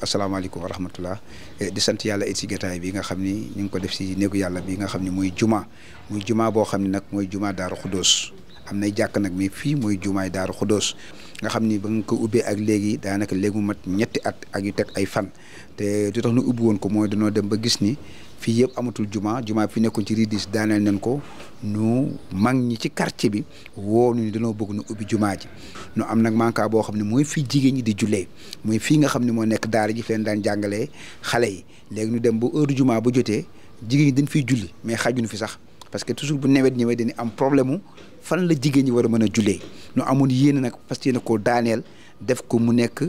asalaamaaleykum wa rahmatullah di sant yàlla it si gataay bi nga xam ni ñu ngi ko def si néegu yàlla bi nga xam ne muy juma boo xam ne nag mooy juma Daaru Xuddoos am nay jàkk nag mais fii mooy jumaay Daaru Xuddoos nga xam ni ba nga ko ubbee ak léegi daanaka léegi mu mat ñetti at ak yu teg ay fan te du tax nu ubbi woon ko mooy dañoo dem ba gis ni fii yëpp amatul juma fi nekkoon ci ridis daaneel nañ ko nu mag ñi ci quartier bi woo ñu dañoo bëgg nu ubbi jumaa ji nu am nag manka boo xam ne mooy fii jigéen ñi di jullee mooy fii nga xam ne moo nekk daara ji fi leen daan jàngalee xale yi léegi ñu dem ba heure juma bu jotee jigéen ñi dañ fiy julli mais xajuñu fi sax parce que toujours bu nawet ñëwee dañuy am problème mu fan la jigéen ñi war a mën a jullee nu amoon yéen nag parce que yéen koo daaneel def ko mu nekk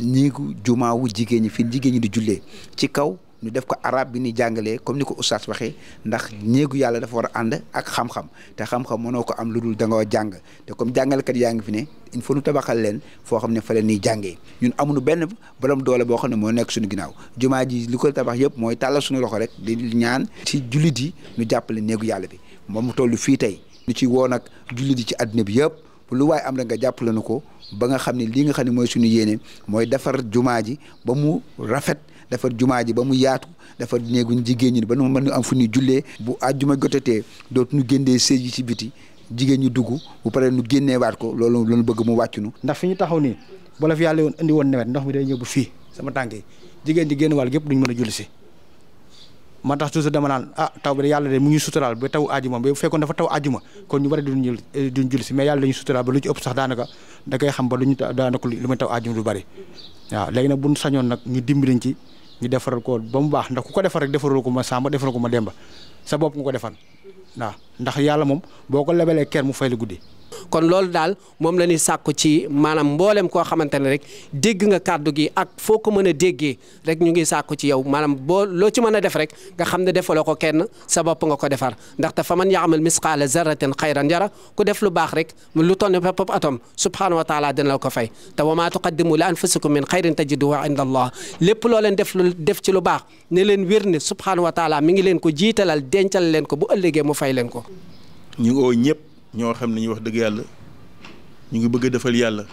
néegu jumaa wu jigéen ñi fii jigéen ñi di jullee ci kaw ñu def ko arab bi ni jàngalee comme ni ko oustaz waxee ndax néegu yàlla dafa war a ànd ak xam-xam te xam-xam mënoo ko am lu dul da nga jàng te comme jàngalekat yaa ngi fi ne il faut ñu tabaxal leen foo xam ne fa leen ni jàngee ñun amuñu benn borom doole boo xam ne moo nekk suñu ginnaaw jumaa ji li ko tabax yëpp mooy tàllal suñu loxo rek di ñaan ci jullit yi ñu jàppale néegu yàlla bi moom mu toll fii tey ñu ci woo nag jullit yi ci àddina bi yëpp lu waaye am rek nga jàppale na ko ba nga xam ne lii nga xam ne mooy suñu yéene mooy defar jumaa ji ba mu rafet defar jumaa ji ba mu yaatu defar néegu jigéen ñi ba nu mën am fu ñuy jullee bu àjjuma jotatee dootuñu génnee sëy yi ci biti jigéen ñi dugg bu paree nu génneewaat ko loolu lañu bëgg mu wàccunu ndax fi ñu taxaw nii bala fi yàlla woon indi woon nawet ndox mi day ñëw bu fii sama tànk yi jigéen ñi génn wàll gépp duñ mën a julli si ma tax toujours dama naan taw bi de yàlla de mu ngi suturaal ba taw àjjuma ba bu fekkoon dafa taw àjjuma kon ñu bari duñ julli si mais yàlla dañuy suturaal ba lu ci ëpp sax daanaka da koy xam ba daanaka lu muy taw àjjuma du bari waaw léegi nag buñ sañoon nag ñu dimbaliñ ci ñu defaral ko ba mu baax ndax ku ko defar rek defaral ko ma Samba defaral ko ma Demba sa bopp nga ko defal waaw ndax yàlla moom boo ko lebalee ker mu fay la guddi. kon loolu daal moom la ñuy sàkku ci maanaam mboolem koo xamante ne rek dégg nga kàddu gi ak foo ko mën a déggee rek ñu ngi sàkku ci yow maanaam boo loo ci mën a def rek nga xam ne defaloo ko kenn sa bopp nga ko defar ndaxte fa man yaamal misqaala zarratin xayran yara ku def lu baax rek lu toll ne pepp atom subhanahu wa taala dina la ko fay te wa maa tuqaddimu li anfusikum min xayrin tajiduhu inda allah lépp loo leen def ci lu baax ne leen wér ne subhanahu wa taala mi ngi leen ko jiitalal dencal leen ko bu ëllëgee mu fay leen ko. ñu oo ñëpp ñoo xam ne ñu wax dëgg yàlla ñu ngi bëgg a defal yàlla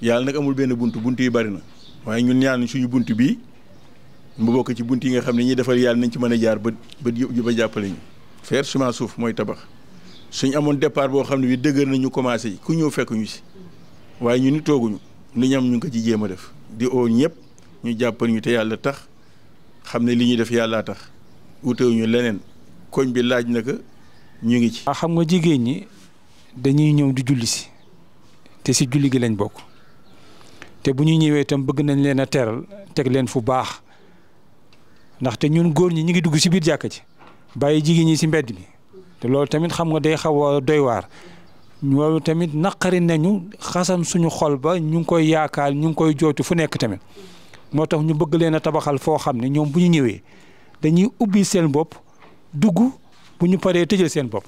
nag amul benn bunt yi bari na waaye ñun ñaan suñu bunt bii mu bokk ci bunt yi nga xam ne ñuy defal yàlla nañ ci mën a jaar ba jàppale ñu faire ciment suuf mooy tabax suñ amoon départ boo xam ne bi dëgër nañu commencé ku ñëw fekk ñu si waaye ñu ni tooguñu lu ñu am ñu ngi ko ci jéem a def di oo ñëpp ñu jàppal ñu te yàlla tax xam ne li ñuy def yàllaa tax wutewuñu leneen koñ bi laaj na ko ñu ngi ci. xam nga jigéen ñi dañuy ñëw di julli si te si julli gi lañ bokk te bu ñu ñëwee itam bëgg nañ leen a teral teg leen fu baax ndaxte ñun góor ñi ñu ngi dugg si biir jàkka ci bàyyi jigéen ñi si mbedd mi te loolu tamit xam nga day xaw a doy waar loolu tamit naqari nañu xasan suñu xol ba ñu ngi koy yaakaar ñu ngi koy jooytu fu nekk tamit moo tax ñu bëgg leen a tabaxal foo xam ne ñoom bu ñu ñëwee dañuy ubbi seen bopp dugg. bu ñu paree tëjee seen bopp